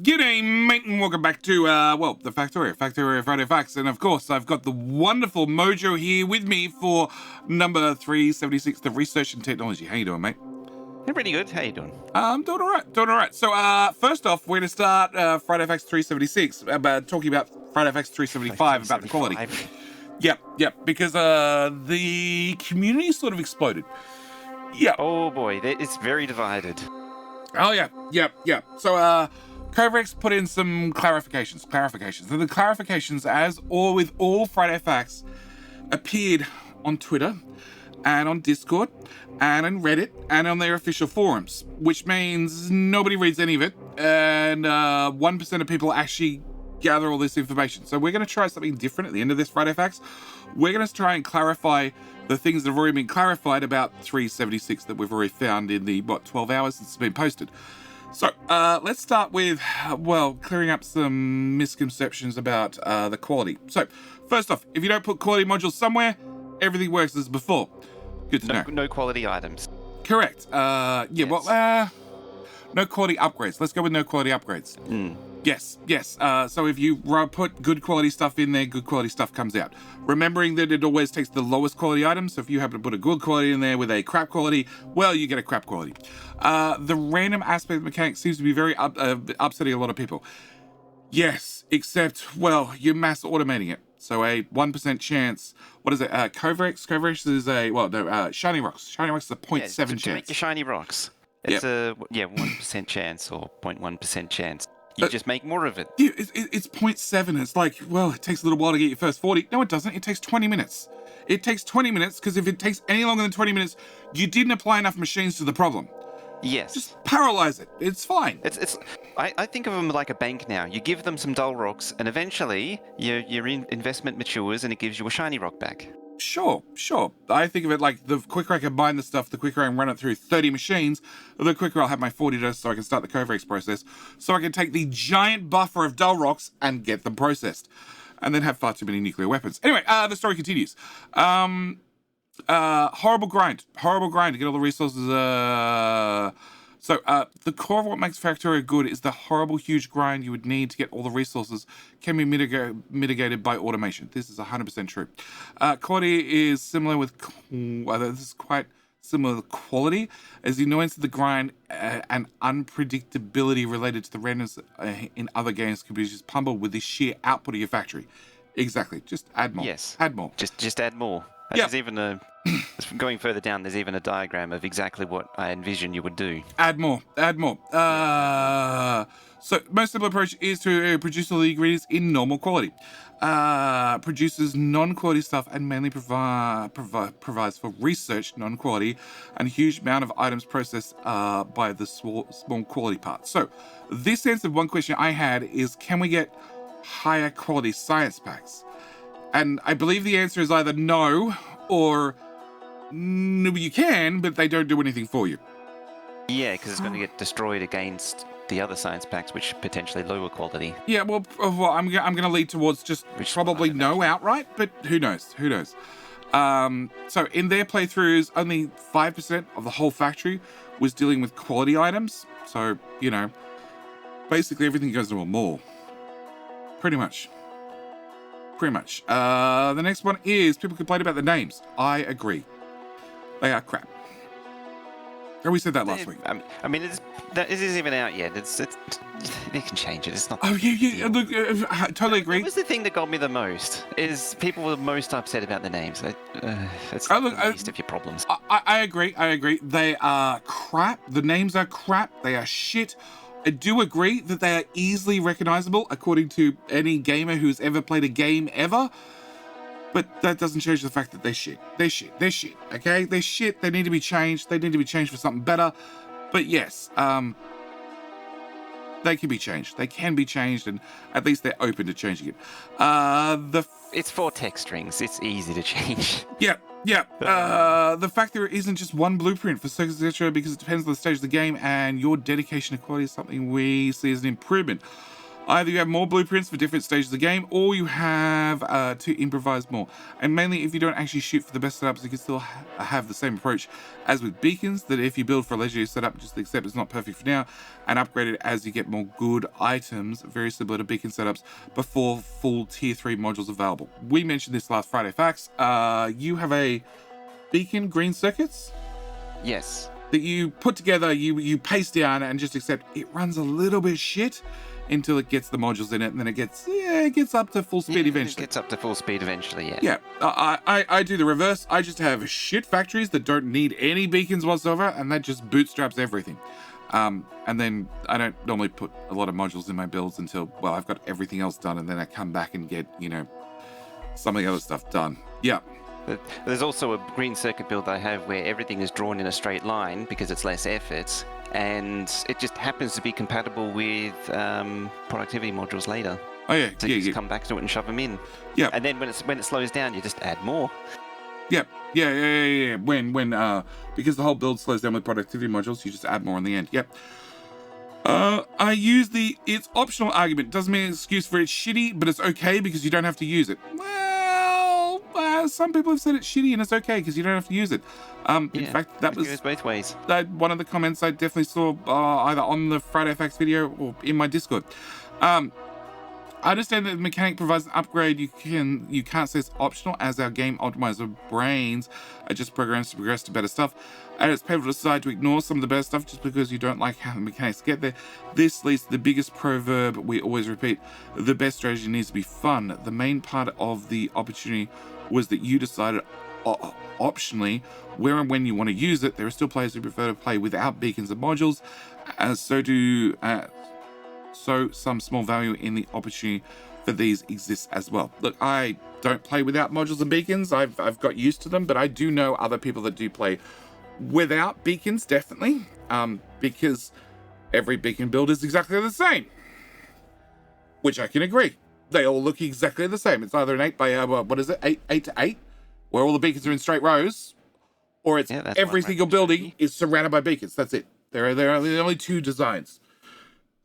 G'day, mate, and welcome back to, the Factorio Friday Facts. And of course, I've got the wonderful Mojo here with me for number 376, the Research and Technology. How you doing, mate? Hey, pretty good. How you doing? I'm doing all right. So, first off, we're going to start Friday Facts 376, talking about Friday Facts 375, about the quality. Yep, because the community sort of exploded. Yeah. Oh, boy, it's very divided. Oh, yeah. So, Coverex put in some clarifications. And the clarifications, as all with all Friday Facts, appeared on Twitter and on Discord and on Reddit and on their official forums, which means nobody reads any of it, and 1% of people actually gather all this information. So we're going to try something different at the end of this Friday Facts. We're going to try and clarify the things that have already been clarified about 376 that we've already found in the, 12 hours since it's been posted. So, let's start with, clearing up some misconceptions about the quality. So, first off, if you don't put quality modules somewhere, everything works as before. Good to know. No quality items. Correct. Yes. No quality upgrades. Let's go with no quality upgrades. Yes. So if you put good quality stuff in there, good quality stuff comes out. Remembering that it always takes the lowest quality items. So if you happen to put a good quality in there with a crap quality, well, you get a crap quality. The random aspect mechanic seems to be very upsetting a lot of people. Yes, except, you're mass automating it. So a 1% chance. What is it? Coverex? Coverex is Shiny Rocks. Shiny Rocks is a 0.7 chance. To make your Shiny Rocks. It's a 1% chance or 0.1% chance. You just make more of it. Yeah, it's 0.7. It's like, it takes a little while to get your first 40. No, it doesn't. It takes 20 minutes. It takes 20 minutes because if it takes any longer than 20 minutes, you didn't apply enough machines to the problem. Yes. Just paralyze it. It's fine. I think of them like a bank now. You give them some dull rocks, and eventually your investment matures, and it gives you a shiny rock back. Sure. I think of it like the quicker I can mine the stuff, the quicker I can run it through 30 machines, the quicker I'll have my 40 dust so I can start the Coverex process, so I can take the giant buffer of dull rocks and get them processed, and then have far too many nuclear weapons. Anyway, the story continues. Horrible grind to get all the resources. So the core of what makes Factorio good is the horrible, huge grind you would need to get all the resources can be mitigated by automation. This is 100% true. Quality is similar with, this is quite similar to quality, as the annoyance of the grind and unpredictability related to the randomness in other games can be just pummeled with the sheer output of your factory. Exactly, just add more. Yes. Add more. Just add more. Yep. There's even going further down, there's even a diagram of exactly what I envision you would do. Add more. So most simple approach is to produce all the ingredients in normal quality. Produces non-quality stuff and mainly provides for research non-quality and a huge amount of items processed by the small quality part. So this answered one question I had is, can we get higher quality science packs? And I believe the answer is either no or no, you can, but they don't do anything for you. Yeah, because it's going to get destroyed against the other science packs, which are potentially lower quality. Yeah, I'm going to lead towards just probably no outright, but who knows? So in their playthroughs, only 5% of the whole factory was dealing with quality items. So, basically everything goes to a mall. Pretty much. The next one is people complain about the names. I agree. They are crap. We said that last week. I mean, it isn't even out yet. They can change it. It's not. Oh yeah. Look, I totally agree. What was the thing that got me the most? Is people were most upset about the names. That's the least of your problems. I agree. They are crap. The names are crap. They are shit. I do agree that they are easily recognizable according to any gamer who's ever played a game ever. But that doesn't change the fact that they're shit. They're shit, okay? They're shit. They need to be changed. They need to be changed for something better. But yes, they can be changed. They can be changed, and at least they're open to changing it. It's 4 text strings. It's easy to change. Yeah. The fact there isn't just one blueprint for circuits, etc., because it depends on the stage of the game, and your dedication to quality is something we see as an improvement. Either you have more blueprints for different stages of the game, or you have to improvise more. And mainly, if you don't actually shoot for the best setups, you can still have the same approach as with beacons, that if you build for a legendary setup, just accept it's not perfect for now, and upgrade it as you get more good items, very similar to beacon setups, before full tier 3 modules available. We mentioned this last Friday Facts. You have a beacon green circuits? Yes. That you put together, you paste down and just accept it runs a little bit shit until it gets the modules in it, and then it gets up to full speed eventually. It gets up to full speed eventually, yeah. Yeah, I do the reverse. I just have shit factories that don't need any beacons whatsoever, and that just bootstraps everything. And then I don't normally put a lot of modules in my builds until, well, I've got everything else done, and then I come back and get, some of the other stuff done. Yeah. But there's also a green circuit build I have where everything is drawn in a straight line because it's less effort, and it just happens to be compatible with productivity modules later. Oh yeah, so you just come back to it and shove them in. Yeah. And then when it slows down, you just add more. Yeah. When because the whole build slows down with productivity modules, you just add more in the end. Yep. I use it's optional argument. Doesn't mean an excuse for it's shitty, but it's okay because you don't have to use it. Some people have said it's shitty and it's okay because you don't have to use it. In fact, that was both ways. One of the comments I definitely saw either on the Friday Facts video or in my Discord. I understand that the mechanic provides an upgrade. You can't say it's optional, as our game optimizer brains are just programs to progress to better stuff. And it's painful to decide to ignore some of the better stuff just because you don't like how the mechanics get there. This leads to the biggest proverb we always repeat: the best strategy needs to be fun. The main part of the opportunity was that you decided optionally where and when you want to use it. There are still players who prefer to play without beacons and modules, so some small value in the opportunity for these exists as well. Look, I don't play without modules and beacons. I've got used to them, but I do know other people that do play without beacons, definitely, because every beacon build is exactly the same, which I can agree. They all look exactly the same. It's either an 8 by, what is it, 8 to 8, where all the beacons are in straight rows, or it's every single building is surrounded by beacons. That's it. There are the only two designs.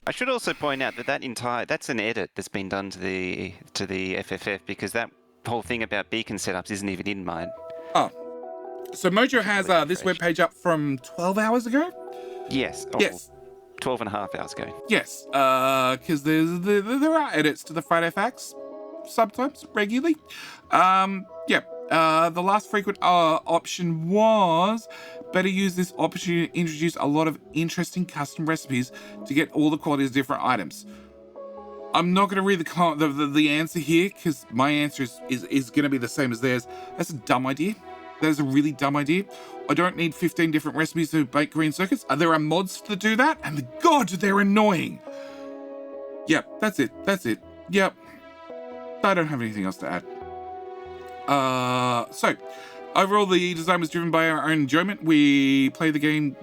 I should also point out that's an edit that's been done to the FFF, because that whole thing about beacon setups isn't even in mine. Oh. So Mojo has this webpage up from 12 hours ago? Yes. Yes. 12 and a half hours ago. Yes, because there are edits to the Friday Facts sometimes, regularly. The last frequent option was better use this opportunity to introduce a lot of interesting custom recipes to get all the qualities of different items. I'm not going to read the answer here because my answer is going to be the same as theirs. That's a dumb idea. That is a really dumb idea. I don't need 15 different recipes to bake green circuits. There are mods to do that, and God, they're annoying. Yep, that's it. Yep. I don't have anything else to add. So, overall, the design was driven by our own enjoyment. We play the game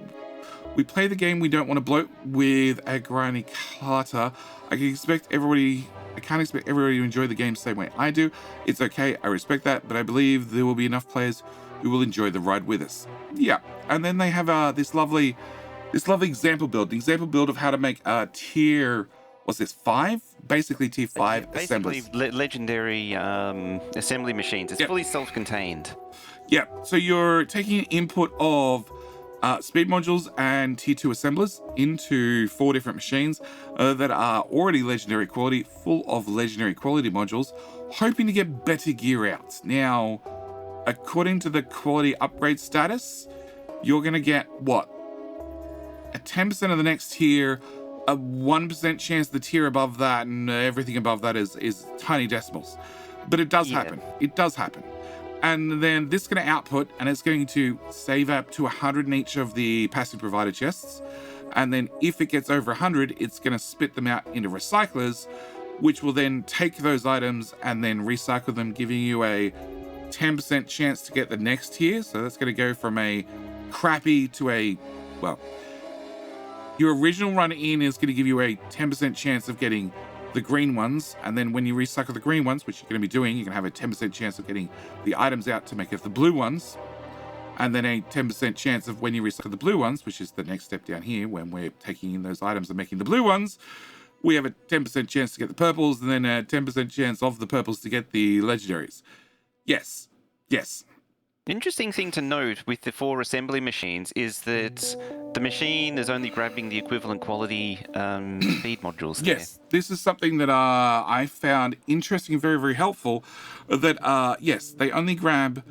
we don't want to bloat with a grindy clutter. I can't expect everybody to enjoy the game the same way I do. It's okay, I respect that, but I believe there will be enough players who will enjoy the ride with us. Yeah, and then they have this lovely example build. The example build of how to make tier, what's this, 5? Basically tier 5 assemblies. Basically legendary assembly machines. It's fully self-contained. Yeah, so you're taking input of speed modules and tier 2 assemblers into 4 different machines that are already legendary quality, full of legendary quality modules, hoping to get better gear out. Now, according to the quality upgrade status, you're going to get, what? A 10% of the next tier, a 1% chance the tier above that, and everything above that is tiny decimals. But it does happen. It does happen. And then this is going to output, and it's going to save up to 100 in each of the passive provider chests. And then if it gets over 100, it's going to spit them out into recyclers, which will then take those items and then recycle them, giving you a 10% chance to get the next tier. So that's going to go from a crappy to a, well, your original run in is going to give you a 10% chance of getting the green ones, and then when you recycle the green ones, which you're going to be doing, you're going to have a 10% chance of getting the items out to make it the blue ones, and then a 10% chance of when you recycle the blue ones, which is the next step down here, when we're taking in those items and making the blue ones, we have a 10% chance to get the purples, and then a 10% chance of the purples to get the legendaries. Yes. Interesting thing to note with the 4 assembly machines is that the machine is only grabbing the equivalent quality speed modules there. Yes, this is something that I found interesting and very, very helpful. That, yes, they only grab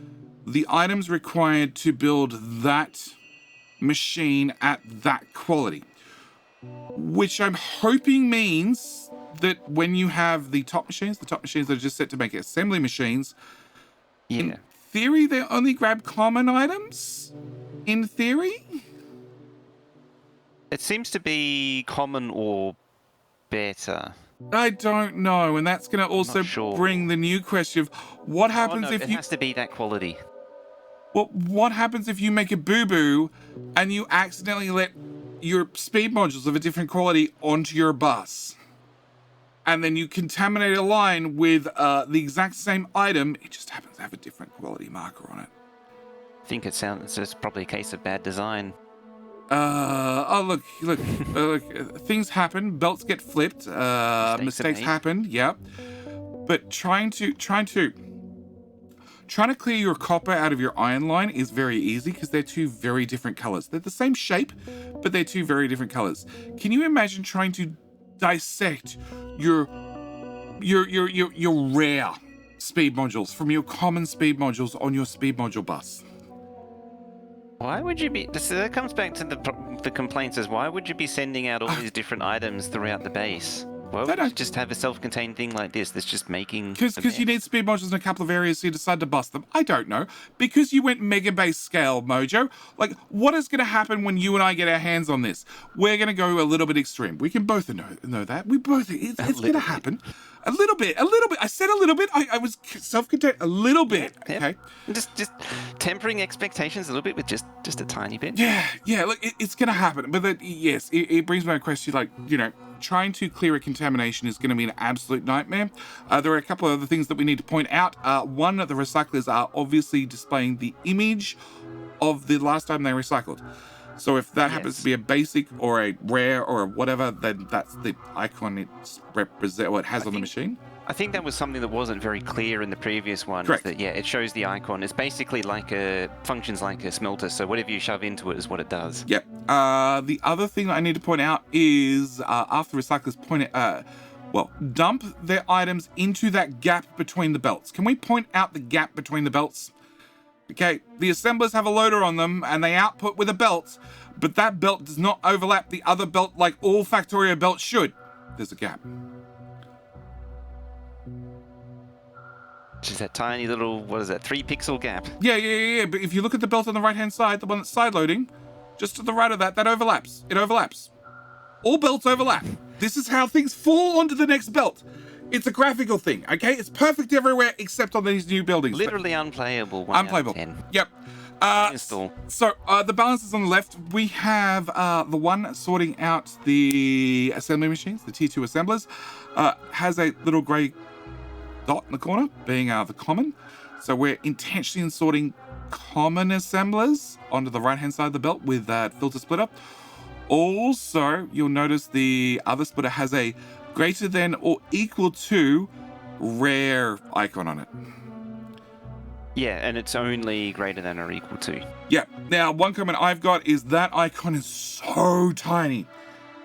the items required to build that machine at that quality. Which I'm hoping means that when you have the top machines that are just set to make assembly machines, in theory, they only grab common items? In theory? It seems to be common or better. I don't know, and that's going to also bring the new question of what happens if it you... has to be that quality. Well, what happens if you make a boo-boo and you accidentally let your speed modules of a different quality onto your bus? And then you contaminate a line with the exact same item. It just happens to have a different quality marker on it. I think it's probably a case of bad design. Look. Things happen. Belts get flipped. Mistakes happen. Yeah. But trying to clear your copper out of your iron line is very easy because they're two very different colors. They're the same shape, but they're two very different colors. Can you imagine trying to dissect your rare speed modules from your common speed modules on your speed module bus? Why would you be... So that comes back to the complaints as why would you be sending out all these different items throughout the base? Why would you just have a self-contained thing like this that's just making... Because you need speed modules in a couple of areas, so you decide to bust them. I don't know. Because you went mega base scale, Mojo. Like, what is going to happen when you and I get our hands on this? We're going to go a little bit extreme. We can both know that. We both... It's going to happen. A little bit. I said a little bit. I was self-contained a little bit. Yep. Okay. Just tempering expectations a little bit with just a tiny bit. Yeah. Look, it's going to happen. But yes, it brings me a question like, trying to clear a contamination is going to be an absolute nightmare. There are a couple of other things that we need to point out. One, the recyclers are obviously displaying the image of the last time they recycled. So if that happens to be a basic or a rare or whatever, then that's the icon it has on the machine. I think that was something that wasn't very clear in the previous one. Correct. That, it shows the icon. It's basically functions like a smelter, so whatever you shove into it is what it does. Yep. The other thing that I need to point out is after recyclers dump their items into that gap between the belts. Can we point out the gap between the belts? Okay, the assemblers have a loader on them and they output with a belt, but that belt does not overlap the other belt like all Factorio belts should. There's a gap. Just that tiny little, 3-pixel gap? Yeah. But if you look at the belt on the right-hand side, the one that's side-loading, just to the right of that overlaps. It overlaps. All belts overlap. This is how things fall onto the next belt. It's a graphical thing, okay? It's perfect everywhere except on these new buildings. Literally unplayable. Unplayable. 10. Yep. Install. So the balance is on the left. We have the one sorting out the assembly machines, the T2 assemblers, has a little grey dot in the corner, being the common. So we're intentionally sorting common assemblers onto the right-hand side of the belt with that filter splitter. Also, you'll notice the other splitter has a greater than or equal to rare icon on it. Yeah, and it's only greater than or equal to. Yeah. Now, one comment I've got is that icon is so tiny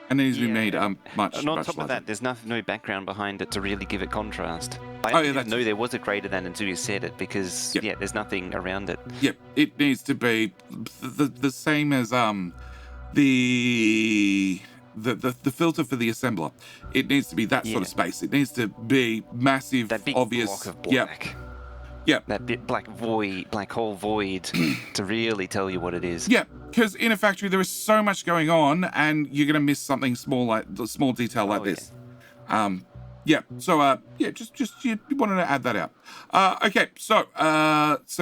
and it needs to be made much And on much top larger. of that, there's no background behind it to really give it contrast. I didn't know there was a greater than until you said it because, there's nothing around it. Yep. It needs to be the same as the filter for the assembler. It needs to be that sort of space. It needs to be massive, that big obvious. Block of black. Yep. That bit black hole void to really tell you what it is. Yeah, because in a factory there is so much going on, and you're gonna miss something small, like the small detail like this. Yeah. So just you wanted to add that out. Okay. So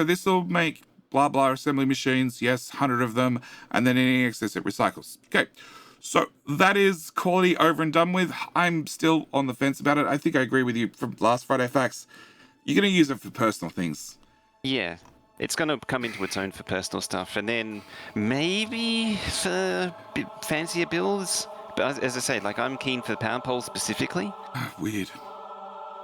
this will make blah blah assembly machines. Yes, 100 of them, and then any excess it recycles. Okay. So that is quality over and done with. I'm still on the fence about it. I think I agree with you from last Friday Facts. You're going to use it for personal things. Yeah. It's going to come into its own for personal stuff. And then maybe for fancier builds, as I say, like I'm keen for the power pole specifically. Weird.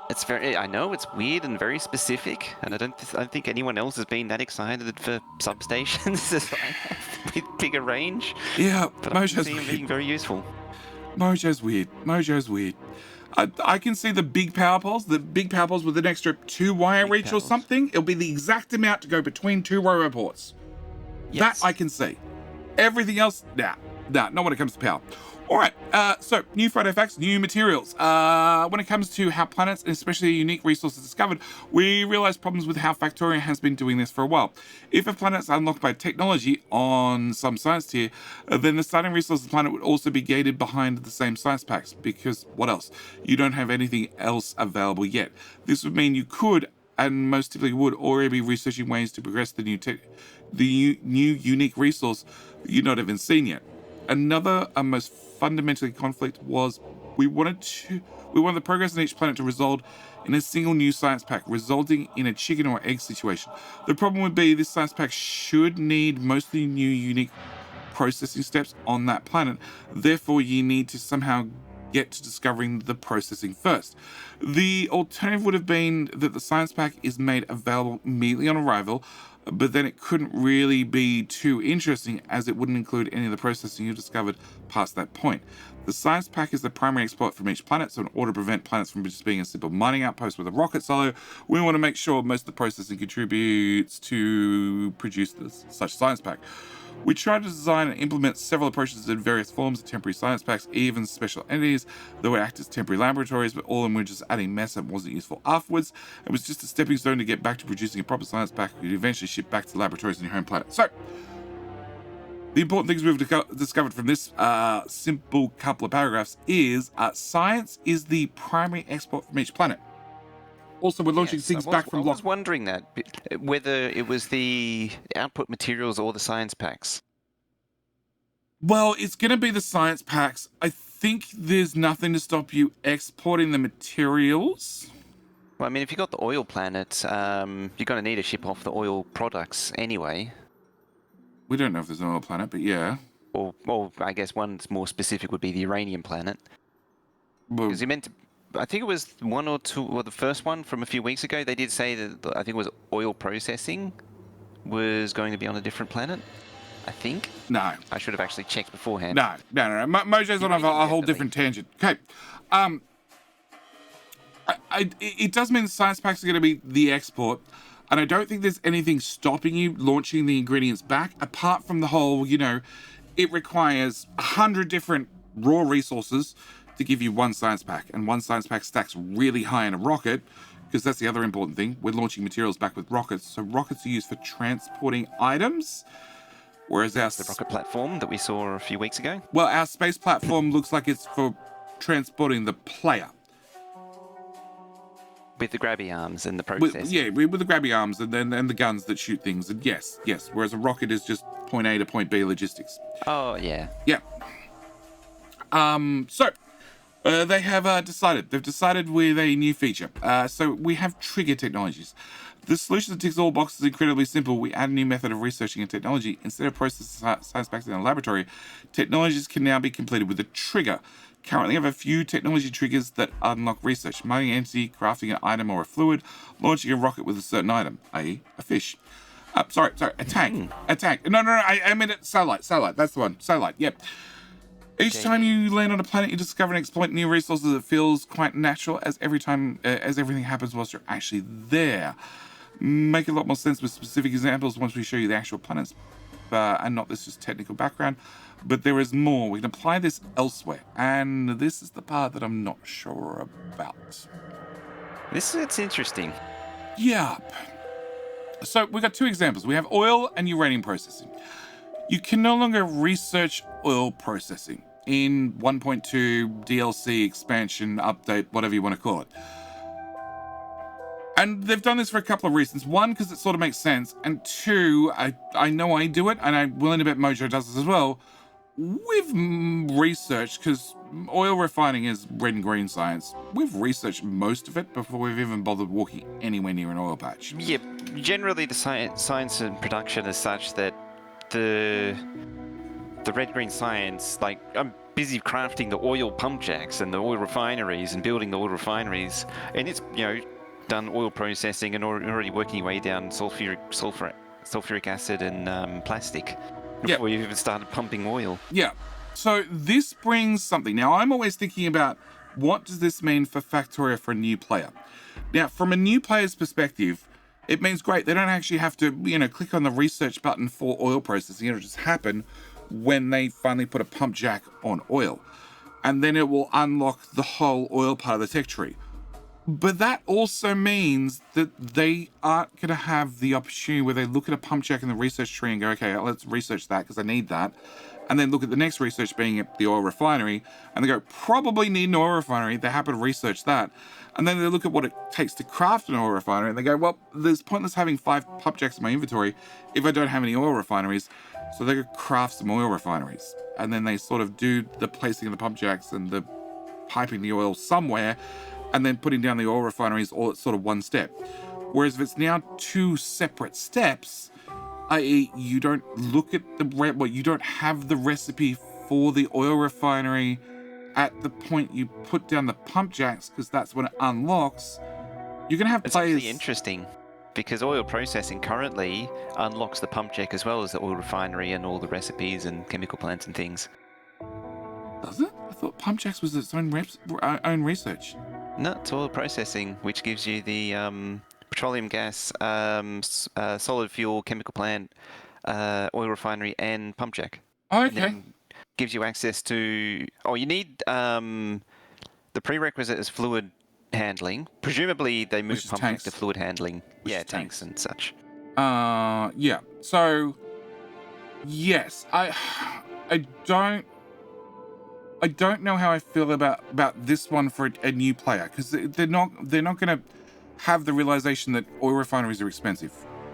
It's very. I know it's weird and very specific, and I don't think anyone else has been that excited for substations as I have with bigger range. Yeah, but I can see them being very useful. Mojo's weird. I can see the big power poles. The big power poles with an extra 2-wire reach or something. It'll be the exact amount to go between 2 RoboPorts. Yes. That I can see. Everything else, nah, not when it comes to power. All right, so new Friday facts, new materials. When it comes to how planets, and especially unique resources discovered, we realize problems with how Factorio has been doing this for a while. If a planet's unlocked by technology on some science tier, then the starting resource of the planet would also be gated behind the same science packs, because what else? You don't have anything else available yet. This would mean you could, and most typically would, already be researching ways to progress the new unique resource that you've not even seen yet. Another and most fundamentally conflict was we wanted the progress on each planet to result in a single new science pack, resulting in a chicken or egg situation. The problem would be this science pack should need mostly new unique processing steps on that planet. Therefore, you need to somehow get to discovering the processing first. The alternative would have been that the science pack is made available immediately on arrival, but then it couldn't really be too interesting as it wouldn't include any of the processing you discovered past that point. The science pack is the primary export from each planet, so in order to prevent planets from just being a simple mining outpost with a rocket silo, we want to make sure most of the processing contributes to produce such science pack. We tried to design and implement several approaches in various forms of temporary science packs, even special entities that would act as temporary laboratories, but all of them were just adding mess and wasn't useful afterwards. It was just a stepping stone to get back to producing a proper science pack you'd eventually ship back to laboratories on your home planet. So, the important things we've discovered from this simple couple of paragraphs is science is the primary export from each planet. Also, we're launching things back from... I was wondering that, whether it was the output materials or the science packs. Well, it's going to be the science packs. I think there's nothing to stop you exporting the materials. Well, I mean, if you got the oil planet, you're going to need to ship off the oil products anyway. We don't know if there's an oil planet, but yeah. Or I guess one that's more specific would be the uranium planet. Because you meant to... I think it was one or two, or the first one from a few weeks ago, they did say that, I think it was oil processing was going to be on a different planet, I think. No. I should have actually checked beforehand. No. Mojo's on a whole different tangent. Okay. It does mean science packs are going to be the export, and I don't think there's anything stopping you launching the ingredients back, apart from the whole, it requires 100 different raw resources to give you one science pack, and one science pack stacks really high in a rocket, because that's the other important thing. We're launching materials back with rockets, so rockets are used for transporting items, whereas the rocket platform that we saw a few weeks ago. Well, our space platform looks like it's for transporting the player. With the grabby arms and the process. With the grabby arms and the guns that shoot things, and yes. Whereas a rocket is just point A to point B logistics. Oh yeah. Yeah. They have decided. They've decided with a new feature. So we have trigger technologies. The solution that ticks all boxes is incredibly simple. We add a new method of researching a technology. Instead of processing science packs in a laboratory, technologies can now be completed with a trigger. Currently have a few technology triggers that unlock research. Mining an entity, crafting an item or a fluid, launching a rocket with a certain item, i.e. a fish. A tank. A tank. No, I meant it. Satellite. That's the one. Satellite, yep. Each time you land on a planet, you discover and exploit new resources. It feels quite natural as everything happens whilst you're actually there. Make a lot more sense with specific examples once we show you the actual planets, and not this just technical background. But there is more. We can apply this elsewhere, and this is the part that I'm not sure about. It's interesting. Yeah. So we've got two examples. We have oil and uranium processing. You can no longer research oil processing in 1.2 DLC expansion update, whatever you want to call it. And they've done this for a couple of reasons. One, because it sort of makes sense. And two, I know I do it, and I'm willing to bet Mojo does this as well. We've researched, because oil refining is red and green science, we've researched most of it before we've even bothered walking anywhere near an oil patch. Yeah, generally the science and production is such that the the red-green science, like, I'm busy crafting the oil pump jacks and the oil refineries and building the oil refineries, and it's, done oil processing and already working your way down sulfuric acid and plastic before you even started pumping oil. Yeah. So this brings something. Now, I'm always thinking about what does this mean for Factorio for a new player? Now, from a new player's perspective, it means great. They don't actually have to, click on the research button for oil processing. It'll just happen when they finally put a pump jack on oil. And then it will unlock the whole oil part of the tech tree. But that also means that they aren't going to have the opportunity where they look at a pump jack in the research tree and go, okay, let's research that because I need that. And then look at the next research being at the oil refinery and they go, probably need an oil refinery. They happen to research that. And then they look at what it takes to craft an oil refinery and they go, well, there's pointless having 5 pump jacks in my inventory if I don't have any oil refineries. So they could craft some oil refineries. And then they sort of do the placing of the pump jacks and the piping the oil somewhere and then putting down the oil refineries all at sort of one step. Whereas if it's now 2 separate steps, i.e. you don't look at you don't have the recipe for the oil refinery at the point you put down the pump jacks because that's when it unlocks, you're going to have players... It's really interesting because oil processing currently unlocks the pump jack as well as the oil refinery and all the recipes and chemical plants and things. Does it? I thought pump jacks was its own research. No, it's oil processing, which gives you the petroleum gas, solid fuel, chemical plant, oil refinery, and pump jack. Oh, okay. Gives you access to... Oh, you need... the prerequisite is fluid handling. Presumably, they move pump jack to fluid handling. Tanks and such. Yeah. So, yes, I don't know how I feel about this one for a new player because they're not going to have the realization that oil refineries are expensive,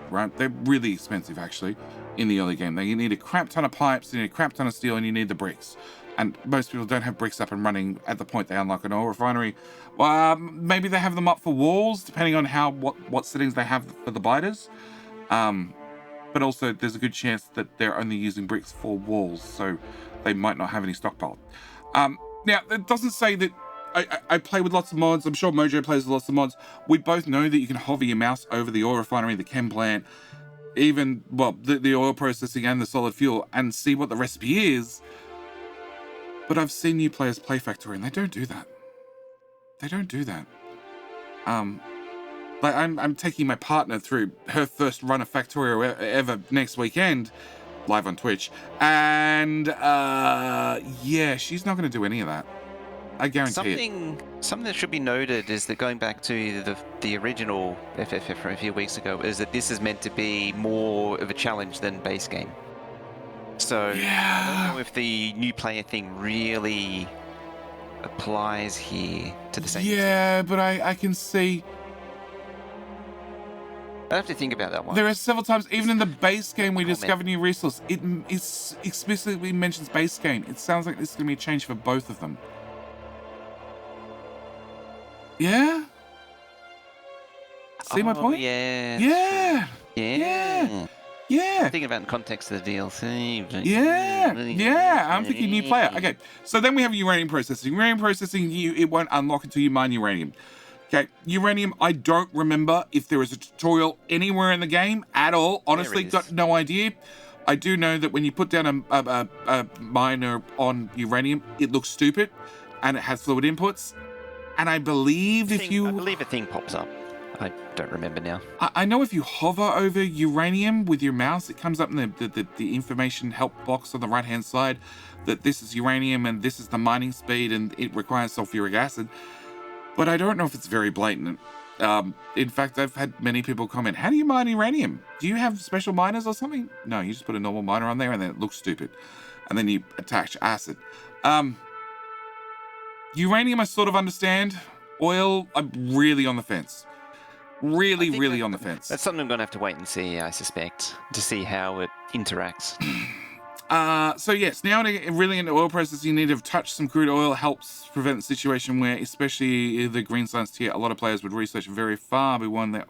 right? They're really expensive actually in the early game. You need a crap ton of pipes, you need a crap ton of steel, and you need the bricks. And most people don't have bricks up and running at the point they unlock an oil refinery. Maybe they have them up for walls, depending on what settings they have for the biters. But also there's a good chance that they're only using bricks for walls, so they might not have any stockpile. Now, that doesn't say that I play with lots of mods. I'm sure Mojo plays with lots of mods. We both know that you can hover your mouse over the oil refinery, the chem plant, even, the oil processing and the solid fuel and see what the recipe is. But I've seen new players play Factorio and they don't do that. They don't do that. I'm taking my partner through her first run of Factorio ever next weekend, live on Twitch, and she's not going to do any of that. I guarantee it. Something that should be noted is that going back to the original FFF from a few weeks ago is that this is meant to be more of a challenge than base game. So I don't know if the new player thing really applies here to the same. Yeah, but I can see. I have to think about that one. There are several times, even in the base game, we discover new resource. It explicitly mentions base game. It sounds like this is going to be a change for both of them. Yeah? See my point? Yeah. Yeah. Yeah. Yeah. I'm thinking about the context of the DLC. Yeah. I'm thinking new player. Okay. So then we have uranium processing. Uranium processing, it won't unlock until you mine uranium. Okay, uranium, I don't remember if there is a tutorial anywhere in the game at all. Honestly, got no idea. I do know that when you put down a miner on uranium, it looks stupid and it has fluid inputs. And I believe I believe a thing pops up. I don't remember now. I know if you hover over uranium with your mouse, it comes up in the information help box on the right-hand side that this is uranium and this is the mining speed and it requires sulfuric acid. But I don't know if it's very blatant. In fact, I've had many people comment, how do you mine uranium? Do you have special miners or something? No, you just put a normal miner on there and then it looks stupid. And then you attach acid. Uranium, I sort of understand. Oil, I'm really on the fence. Really on the fence. That's something I'm going to have to wait and see, I suspect, to see how it interacts. So yes, now really into oil processing, you need to touch some crude oil. Helps prevent the situation where, especially the green science tier, a lot of players would research very far beyond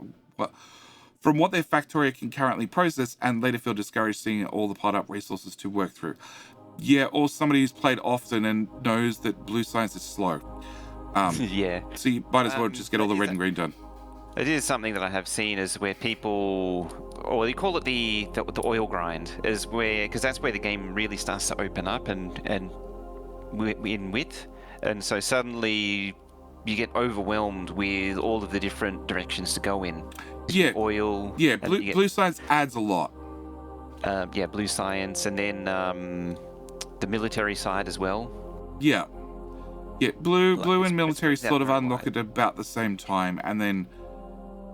from what their Factorio can currently process and later feel discouraged seeing all the piled up resources to work through. Yeah, or somebody who's played often and knows that blue science is slow. Yeah. So you might as well just get all the red and green done. It is something that I have seen is where people, or they call it the oil grind, is where, because that's where the game really starts to open up and in width, and so suddenly you get overwhelmed with all of the different directions to go in. Yeah. Oil. Yeah, blue science adds a lot. Yeah, blue science, and then the military side as well. Yeah. Yeah, blue and military sort of unlock at about the same time, and then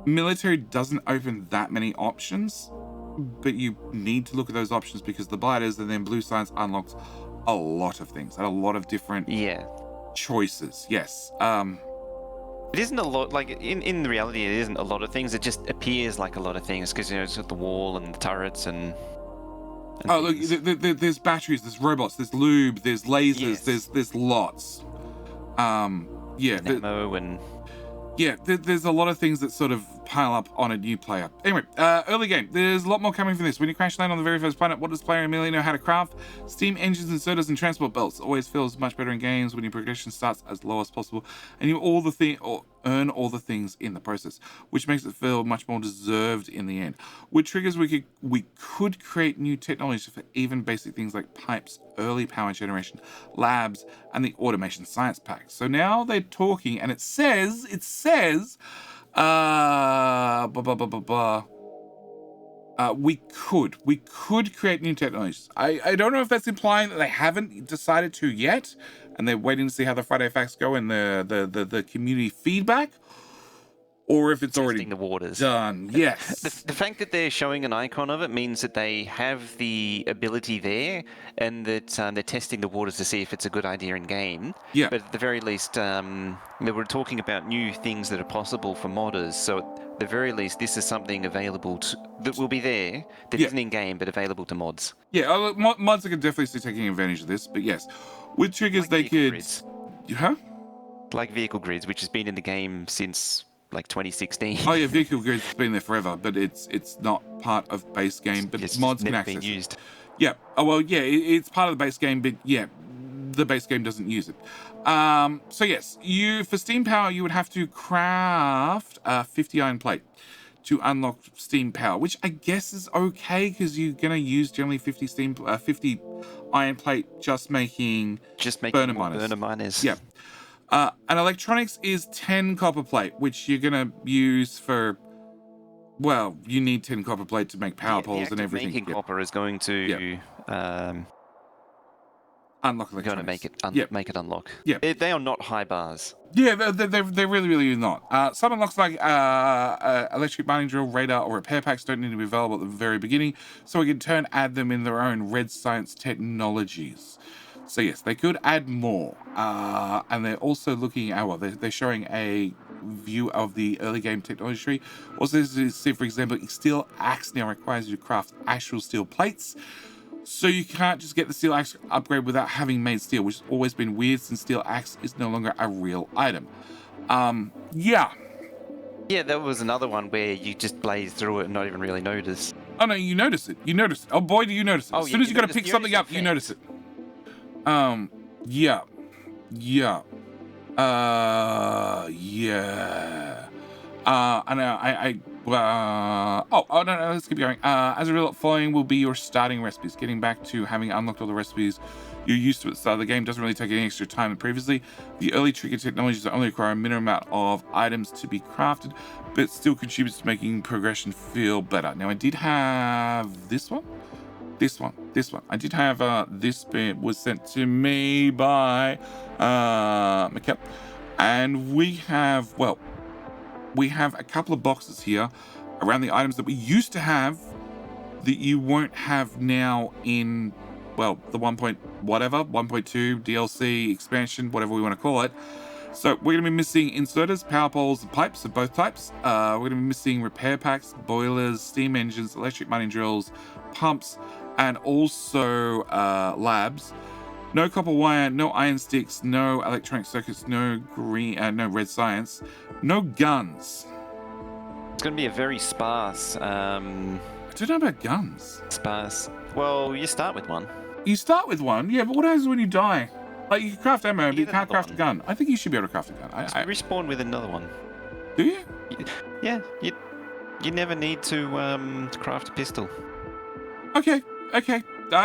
military doesn't open that many options, but you need to look at those options because the blighters, and then blue science unlocks a lot of things and a lot of different choices. Yes. It isn't a lot, like, in reality, it isn't a lot of things. It just appears like a lot of things because, it's got the wall and the turrets and look, there's batteries, there's robots, there's lube, there's lasers, there's lots. Ammo and... Yeah, there's a lot of things that sort of pile up on a new player. Anyway, early game. There's a lot more coming from this. When you crash land on the very first planet, what does player immediately know how to craft? Steam engines, inserters, and transport belts. Always feels much better in games when your progression starts as low as possible, and you earn all the things in the process, which makes it feel much more deserved in the end. With triggers, we could create new technologies for even basic things like pipes, early power generation, labs, and the automation science pack. So now they're talking, and it says, we could create new technologies. I don't know if that's implying that they haven't decided to yet, and they're waiting to see how the Friday facts go and the community feedback, or if it's already the waters. Done. Yes. The fact that they're showing an icon of it means that they have the ability there, and that they're testing the waters to see if it's a good idea in game. Yeah. But at the very least, they were talking about new things that are possible for modders. So at the very least, this is something available that will be there, that isn't in game, but available to mods. Yeah, mods are definitely taking advantage of this. But yes, with triggers, like they could. Grids. Huh? Like vehicle grids, which has been in the game since like 2016. Oh yeah, vehicle grids has been there forever, but it's not part of base game. But it's mods can access it. Yeah. Oh well, yeah, it's part of the base game, but yeah, the base game doesn't use it. So yes, for steam power, you would have to craft 50 iron plate to unlock steam power, which I guess is okay because you're gonna use generally 50 iron plate just making burner miners. Yeah. And electronics is 10 copper plate, which you're gonna use for. Well, you need 10 copper plate to make power poles and everything. Making copper is going to unlock electronics. Going to make it unlock. Yeah, they are not high bars. Yeah, they're really not. Some unlocks like electric mining drill, radar, or repair packs don't need to be available at the very beginning, so we can add them in their own red science technologies. So yes, they could add more, and they're also looking at they're showing a view of the early game technology tree. Also, see, for example, steel axe now requires you to craft actual steel plates, so you can't just get the steel axe upgrade without having made steel, which has always been weird since steel axe is no longer a real item. Yeah, that was another one where you just blaze through it and not even really notice. Oh no, you notice it. Oh boy, do you notice it. As soon as you got to pick something up, you notice it. Yeah. No, let's keep going. As a result, following will be your starting recipes. Getting back to having unlocked all the recipes you're used to at the start of the game doesn't really take any extra time than previously. The early trigger technologies only require a minimum amount of items to be crafted, but still contributes to making progression feel better. Now, I did have this one. I did have this bit was sent to me by McKell, and we have a couple of boxes here around the items that we used to have that you won't have now in the 1.2 DLC expansion, whatever we want to call it. So we're going to be missing inserters, power poles, and pipes of both types. We're going to be missing repair packs, boilers, steam engines, electric mining drills, pumps, and also labs. No copper wire, no iron sticks, no electronic circuits, no red science, no guns. It's going to be a very sparse. I don't know about guns. Sparse. Well, you start with one. You start with one, yeah, but what happens when you die? Like, you can craft ammo, but you can't craft a gun. I think you should be able to craft a gun. I respawn with another one. Do you? Yeah, you never need to craft a pistol. Okay. I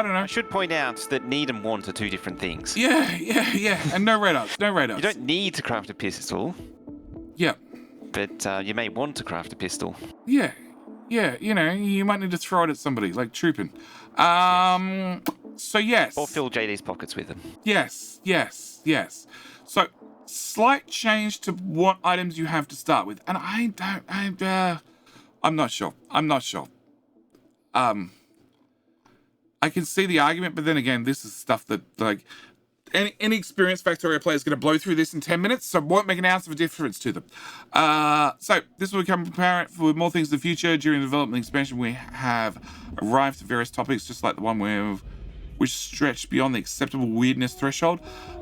don't know. I should point out that need and want are two different things. Yeah. And no red ups. You don't need to craft a pistol. Yeah. But you may want to craft a pistol. Yeah, you might need to throw it at somebody, like trooping. So yes. Or fill JD's pockets with them. Yes. So, slight change to what items you have to start with. And I'm not sure. I can see the argument, but then again, this is stuff that, like, any experienced Factorio player is going to blow through this in 10 minutes, so it won't make an ounce of a difference to them. So this will become apparent for more things in the future. During the development expansion, we have arrived to various topics, just like the one which stretched beyond the acceptable weirdness threshold,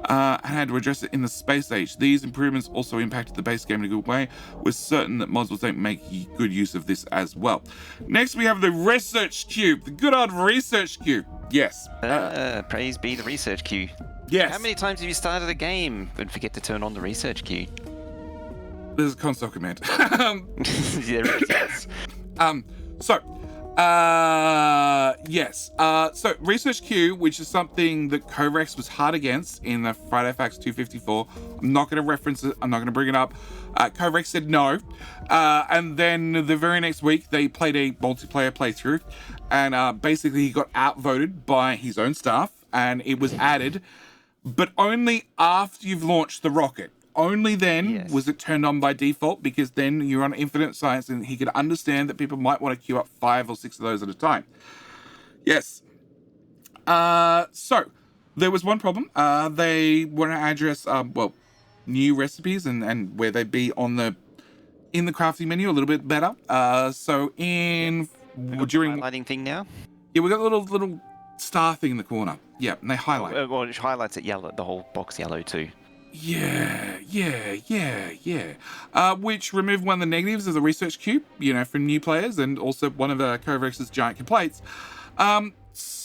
and had to address it in the space age. These improvements also impacted the base game in a good way. We're certain that mods will make good use of this as well. Next, we have the research cube, the good old research cube. Yes. Praise be the research queue. Yes. How many times have you started a game and forget to turn on the research queue? There's a console command. There is. Yes. So research queue, which is something that Kovacs was hard against in the Friday Facts 254. I'm not going to reference it. I'm not going to bring it up. Kovacs said no. And then the very next week, they played a multiplayer playthrough. And basically, he got outvoted by his own staff. And it was added, but only after you've launched the rocket. Only then was it turned on by default, because then you're on infinite science and he could understand that people might want to queue up 5 or 6 of those at a time. Yes. So there was one problem. They want to address, new recipes and where they be in the crafting menu a little bit better. So during highlighting thing now? Yeah, we got a little star thing in the corner. Yeah, and they highlight. Well, it highlights it yellow, the whole box yellow too. Yeah. Which removed one of the negatives of the research cube, for new players, and also one of Kovacs' giant complaints. And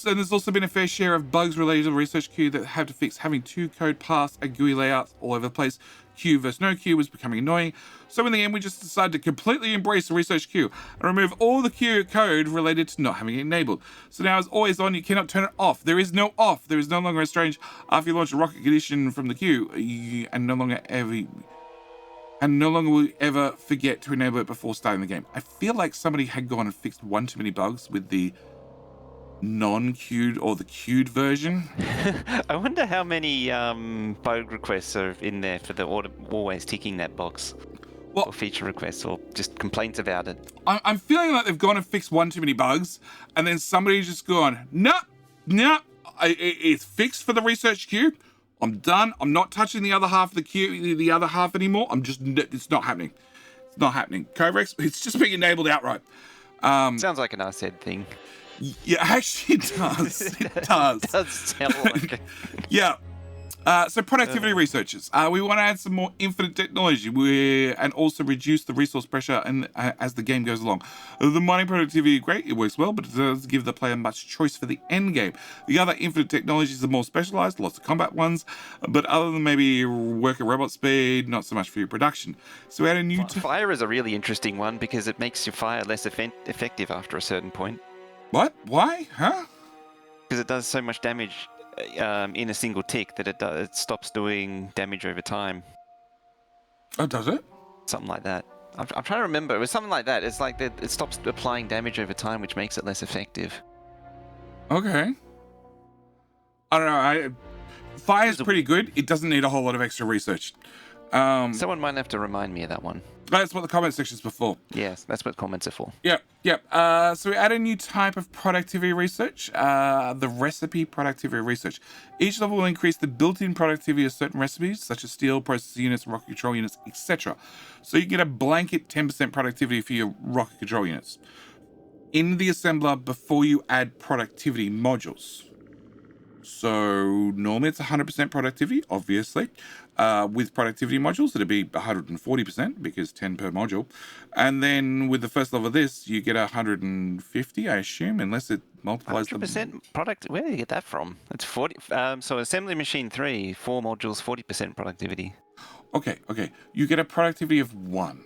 there's also been a fair share of bugs related to the research queue that had to fix having 2 code paths and GUI layouts all over the place. Queue versus no queue was becoming annoying. So in the end, we just decided to completely embrace the research queue and remove all the queue code related to not having it enabled. So now it's always on, you cannot turn it off. There is no off. There is no longer a strange after you launch a rocket condition from the queue, and no longer will you ever forget to enable it before starting the game. I feel like somebody had gone and fixed one too many bugs with the non-queued or the queued version. I wonder how many bug requests are in there for the always ticking that box. Or feature requests, or just complaints about it. I'm feeling like they've gone and fixed one too many bugs, and then somebody's just gone, no, it's fixed for the research queue. I'm done. I'm not touching the other half of the queue, the other half anymore. It's not happening. It's not happening. Kovacs, it's just being enabled outright. Sounds like an I said thing. Yeah, actually it does. It does. It does sound like it. Yeah. So productivity researchers. We want to add some more infinite technology and also reduce the resource pressure as the game goes along. The mining productivity, great, it works well, but it does give the player much choice for the end game. The other infinite technologies are more specialized, lots of combat ones, but other than maybe work at robot speed, not so much for your production. So we add a new... Fire is a really interesting one because it makes your fire less effective after a certain point. What? Why? Huh? Because it does so much damage in a single tick that it stops doing damage over time. Oh, does it? Something like that. I'm trying to remember. It was something like that. It's like that it stops applying damage over time, which makes it less effective. Okay. I don't know. Fire's pretty good. It doesn't need a whole lot of extra research. Someone might have to remind me of that one. That's what the comment section's before. Yes, that's what comments are for. Yep. So we add a new type of productivity research, the recipe productivity research. Each level will increase the built-in productivity of certain recipes, such as steel, process units, rocket control units, etc. So you get a blanket 10% productivity for your rocket control units in the assembler before you add productivity modules. So normally it's 100% productivity, obviously. With productivity modules, it'd be 140% because 10 per module. And then with the first level of this, you get 150, I assume, unless it multiplies 100% product. Where do you get that from? It's 40. So assembly machine 3, 4 modules, 40% productivity. Okay. You get a productivity of 1.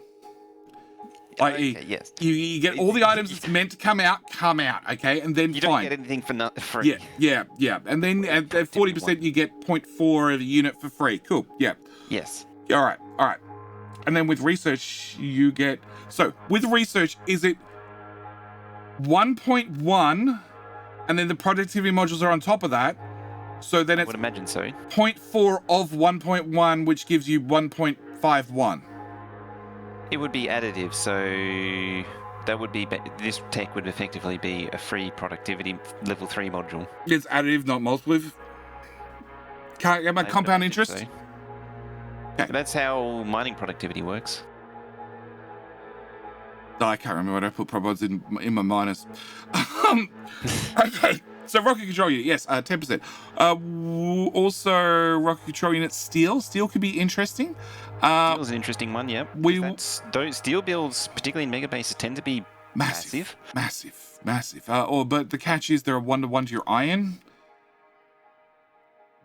Okay, yes. You get all the items that's meant to come out, okay? And then you don't get anything for free. Yeah. And then at 40%, you get 0.4 of a unit for free. Cool, yeah. Yes. All right. And then with research, you get... So, with research, is it 1.1, and then the productivity modules are on top of that? So then it's... I would imagine so. 0.4 of 1.1, which gives you 1.51. It would be additive, so that would be... This tech would effectively be a free productivity level 3 module. It's additive, not multiplicative. Can't get my compound interest? So. Okay. That's how mining productivity works. No, I can't remember what I put probods in my minus. Okay, so rocket control unit, yes, 10%. Also, rocket control unit steel. Steel could be interesting. Steel's an interesting one, yeah. Those steel builds, particularly in mega bases, tend to be massive. But the catch is they're a 1-to-1 to your iron.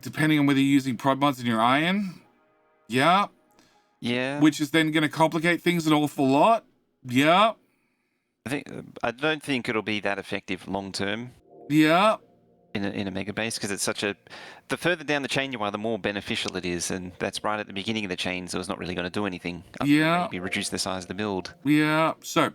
Depending on whether you're using prod mods in your iron. Yeah. Which is then going to complicate things an awful lot. Yeah. I don't think it'll be that effective long term. Yeah. In a mega base, because it's such a... The further down the chain you are, the more beneficial it is, and that's right at the beginning of the chain, so it's not really going to do anything. Maybe reduce the size of the build. Yeah. So,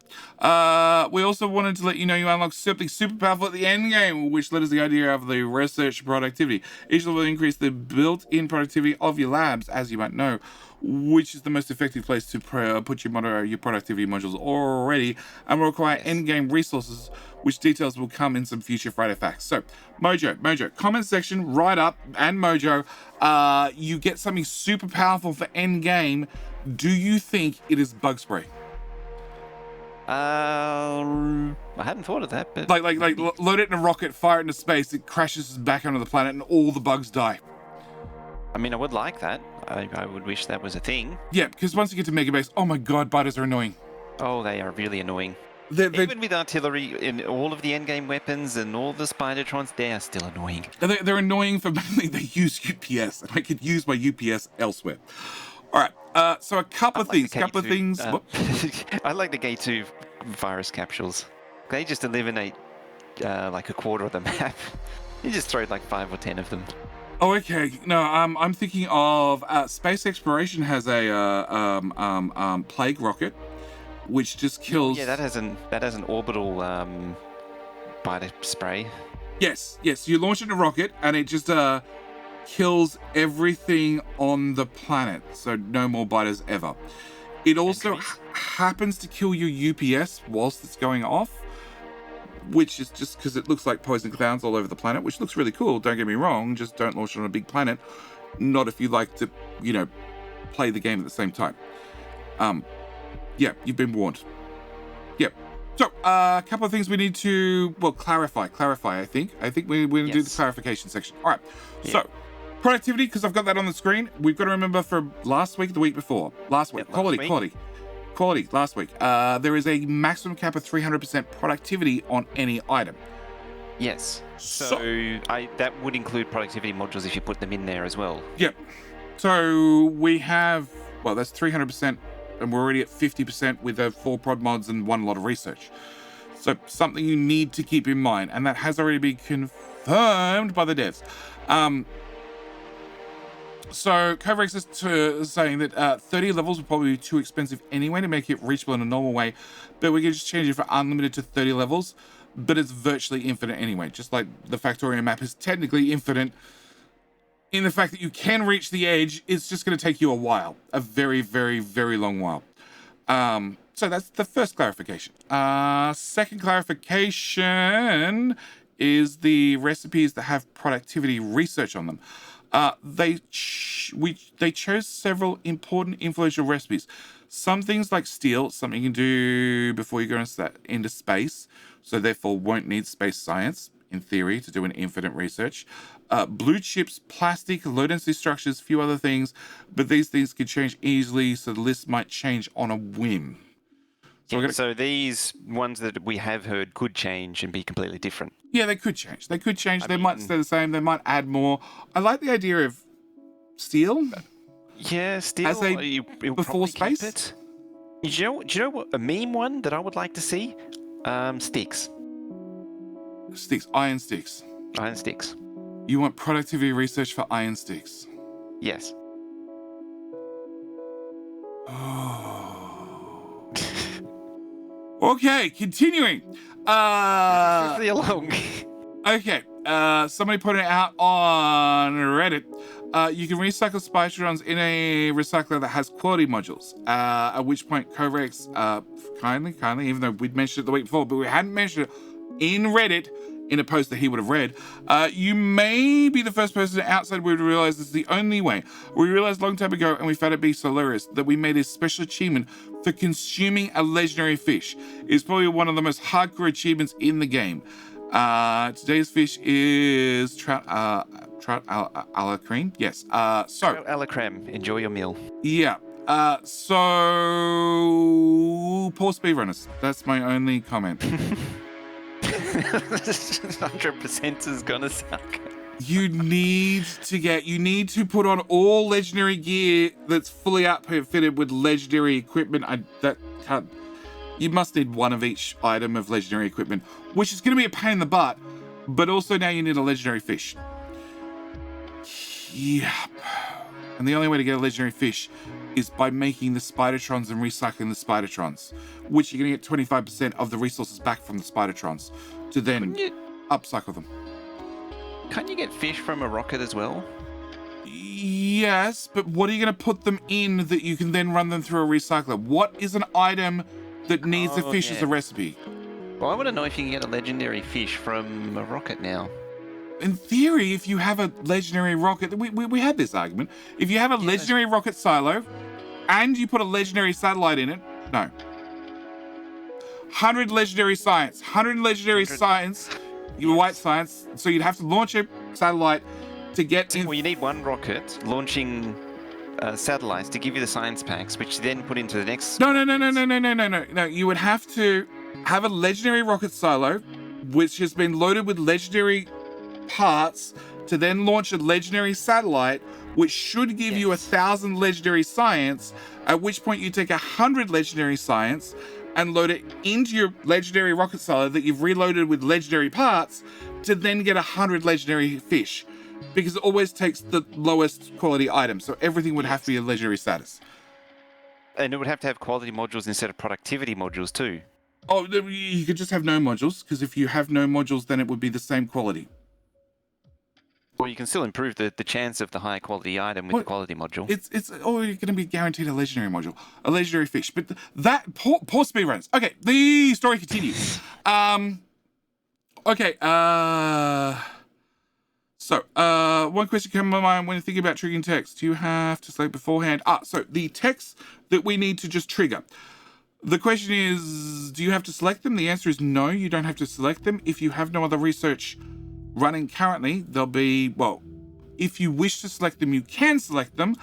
we also wanted to let you know you unlock something super powerful at the end game, which led us the idea of the research productivity. Each level will increase the built-in productivity of your labs, as you might know, which is the most effective place to put your productivity modules already, and will require end-game resources, which details will come in some future Friday facts. So, Mojo, comment section, write up, and Mojo, you get something super powerful for end-game. Do you think it is bug spray? I hadn't thought of that, but... Like load it in a rocket, fire it into space, it crashes back onto the planet, and all the bugs die. I mean, I would like that. I would wish that was a thing. Yeah, because once you get to Mega Base, oh my god, biters are annoying. Oh, they are really annoying. Even with artillery and all of the endgame weapons and all the Spidertrons, they are still annoying. They're annoying for mainly they use UPS, and I could use my UPS elsewhere. All right, so a couple of things. I like the K2 virus capsules. They just eliminate like a quarter of the map. You just throw like 5 or 10 of them. Oh, okay. No, I'm thinking of space exploration has a plague rocket, which just kills. Yeah, that has an orbital biter spray. Yes. You launch it in a rocket, and it just kills everything on the planet, so no more biters ever. It also happens to kill your UPS whilst it's going off, which is just because it looks like poison clouds all over the planet, which looks really cool, don't get me wrong, just don't launch it on a big planet. Not if you like to, play the game at the same time. Yeah, you've been warned. Yep. So, a couple of things we need to, clarify, I think. I think we're going to do the clarification section. All right, so, productivity, because I've got that on the screen, we've got to remember from last week, the week before. Last week, quality, last week. There is a maximum cap of 300% productivity on any item. Yes. So that would include productivity modules if you put them in there as well. Yep. So we have, that's 300%, and we're already at 50% with the 4 prod mods and 1 lot of research. So something you need to keep in mind, and that has already been confirmed by the devs. So Covrex is saying that 30 levels would probably be too expensive anyway to make it reachable in a normal way, but we can just change it for unlimited to 30 levels, but it's virtually infinite anyway, just like the Factorio map is technically infinite in the fact that you can reach the edge. It's just going to take you a while, a very, very, very long while. So that's the first clarification. Second clarification is the recipes that have productivity research on them. They chose several important influential recipes. Some things like steel, something you can do before you go into space, so therefore won't need space science. in theory, to do an infinite research. Blue chips, plastic, low density structures, few other things, but these things could change easily, so the list might change on a whim. So these ones that we have heard could change and be completely different. Yeah, they could change. They might stay the same. They might add more. I like the idea of steel. Yeah, steel. As before space. It. Do you know what a meme one that I would like to see? Sticks. Sticks. Iron sticks. Iron sticks. You want productivity research for iron sticks? Yes. Okay, continuing. Quickly along. Okay, somebody put it out on Reddit. You can recycle spitrons in a recycler that has quality modules. At which point, Kovacs kindly, even though we'd mentioned it the week before, but we hadn't mentioned it in Reddit in a post that he would have read. You may be the first person outside we would realize this is the only way. We realized a long time ago, and we found it be so hilarious, that we made a special achievement for consuming a legendary fish. It's probably one of the most hardcore achievements in the game. Today's fish is trout a la creme. Yes. Trout a la creme. Enjoy your meal. Yeah. So poor speedrunners. That's my only comment. 100% is gonna suck. You need to put on all legendary gear that's fully outfitted with legendary equipment. You must need one of each item of legendary equipment, which is going to be a pain in the butt, but also now you need a legendary fish. Yep. And the only way to get a legendary fish is by making the Spidertrons and recycling the Spidertrons, which you're going to get 25% of the resources back from the Spidertrons to then upcycle them. Can't you get fish from a rocket as well? Yes, but what are you going to put them in that you can then run them through a recycler? What is an item that needs a fish as a recipe? Well, I want to know if you can get a legendary fish from a rocket now. In theory, if you have a legendary rocket, we had this argument. If you have a legendary rocket silo and you put a legendary satellite in it, no. 100 legendary science, 100 legendary science, white science, so you'd have to launch a satellite to get in. Well, you need one rocket launching satellites to give you the science packs, which you then put into the next. No. You would have to have a legendary rocket silo, which has been loaded with legendary parts, to then launch a legendary satellite, which should give you 1,000 legendary science. At which point you take 100 legendary science and load it into your legendary rocket silo that you've reloaded with legendary parts to then get 100 legendary fish. Because it always takes the lowest quality item, so everything would have to be a legendary status. And it would have to have quality modules instead of productivity modules too. Oh, you could just have no modules, because if you have no modules, then it would be the same quality. Well, you can still improve the chance of the high quality item with the quality module. You're going to be guaranteed a legendary module, a legendary fish. But that poor speedruns. Okay, the story continues. So, one question came to my mind when thinking about triggering text. Do you have to select beforehand? So the text that we need to just trigger. The question is, do you have to select them? The answer is no, you don't have to select them. If you have no other research running currently, they'll be, if you wish to select them, you can select them,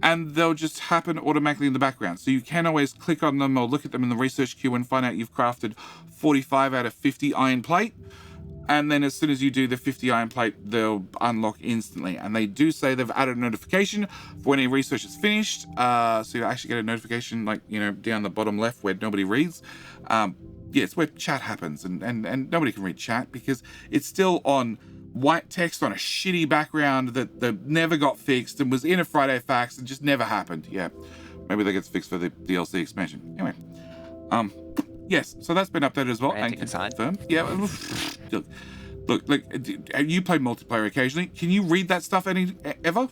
and they'll just happen automatically in the background. So you can always click on them or look at them in the research queue and find out you've crafted 45 out of 50 iron plate. And then as soon as you do the 50 iron plate, they'll unlock instantly. And they do say they've added a notification for when any research is finished. So you'll actually get a notification, down the bottom left where nobody reads. It's where chat happens. And nobody can read chat because it's still on white text on a shitty background that never got fixed and was in a Friday Facts and just never happened. Yeah, maybe that gets fixed for the DLC expansion. Anyway, yes, so that's been updated as well. And confirmed. Yeah. Look, you play multiplayer occasionally. Can you read that stuff ever?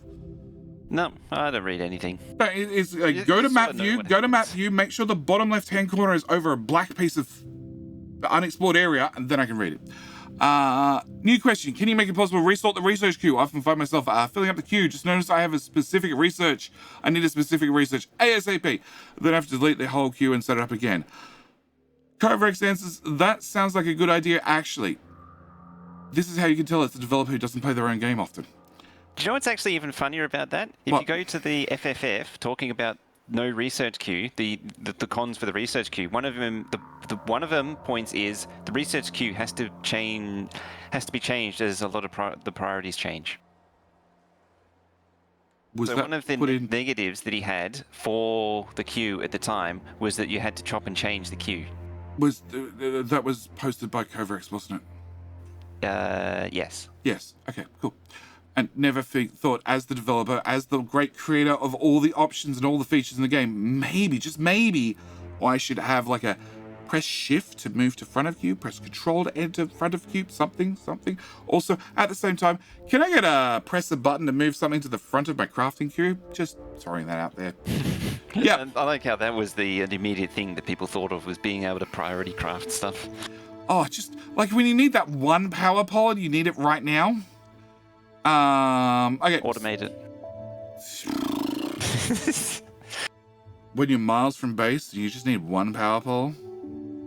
No, I don't read anything. No, it's go to map view, make sure the bottom left-hand corner is over a black piece of unexplored area, and then I can read it. New question. Can you make it possible to resort the research queue? I often find myself filling up the queue. Just notice I have a specific research. I need a specific research ASAP. Then I have to delete the whole queue and set it up again. Kovacs answers, that sounds like a good idea, actually. this is how you can tell it's a developer who doesn't play their own game often. Do you know what's actually even funnier about that? If What? you go to the FFF talking about no research queue, the cons for the research queue, one of them points is the research queue has to be changed as a lot of the priorities change. So one of the negatives that he had for the queue at the time was that you had to chop and change the queue. That was posted by Covrex, wasn't it? Yes. Yes. Okay. Cool. And never thought, as the developer, as the great creator of all the options and all the features in the game, maybe, just maybe, I should have like a press shift to move to front of queue, press control to enter front of queue, something. Also, at the same time, can I get press a button to move something to the front of my crafting queue? Just throwing that out there. Yeah. I like how that was the immediate thing that people thought of, was being able to priority craft stuff. Oh, just like when you need that one power pod, you need it right now. Okay. Automate it. When you're miles from base, you just need one power pole.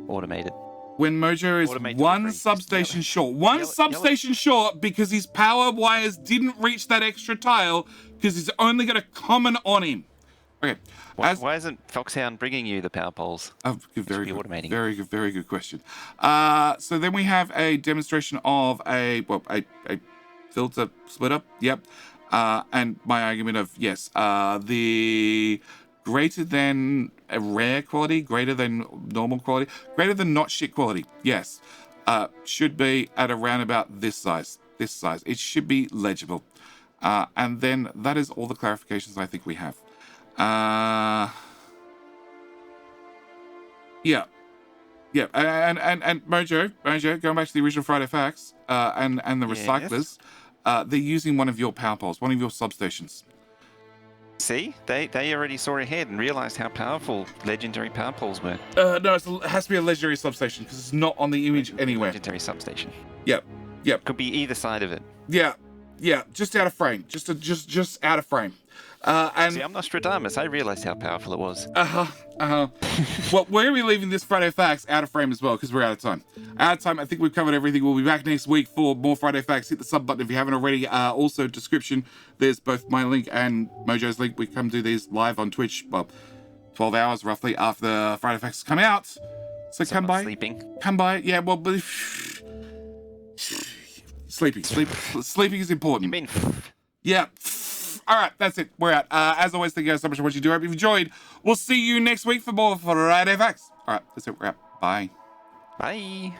Automate it. When Mojo is one substation short. One substation short because his power wires didn't reach that extra tile because he's only got a common on him. Okay. Why isn't Foxhound bringing you the power poles? Oh, very good question. So then we have a demonstration of a filter splitter. Yep. And my argument of yes, the greater than a rare quality, greater than normal quality, greater than not shit quality. Yes. Should be at around about this size. It should be legible. And then that is all the clarifications I think we have. Yeah. And Mojo, going back to the original Friday Facts, and the recyclers, they're using one of your power poles, one of your substations. See, they already saw ahead and realized how powerful legendary power poles were. No, it has to be a legendary substation because it's not on the image anywhere. Legendary substation. Yep. Could be either side of it. Yeah, just out of frame, just out of frame. And see, I'm Nostradamus. I realized how powerful it was. Well, we're going to be leaving this Friday Facts out of frame as well because we're out of time. I think we've covered everything. We'll be back next week for more Friday Facts. Hit the sub button if you haven't already. Also, description, there's both my link and Mojo's link. We come do these live on Twitch, 12 hours roughly after Friday Facts come out. So come by. Sleeping. Come by. Yeah, well, sleeping is important. You mean? Yeah. All right, that's it. We're out. As always, thank you guys so much for what you do. I hope you've enjoyed. We'll see you next week for more Friday Facts. All right, that's it. We're out. Bye. Bye.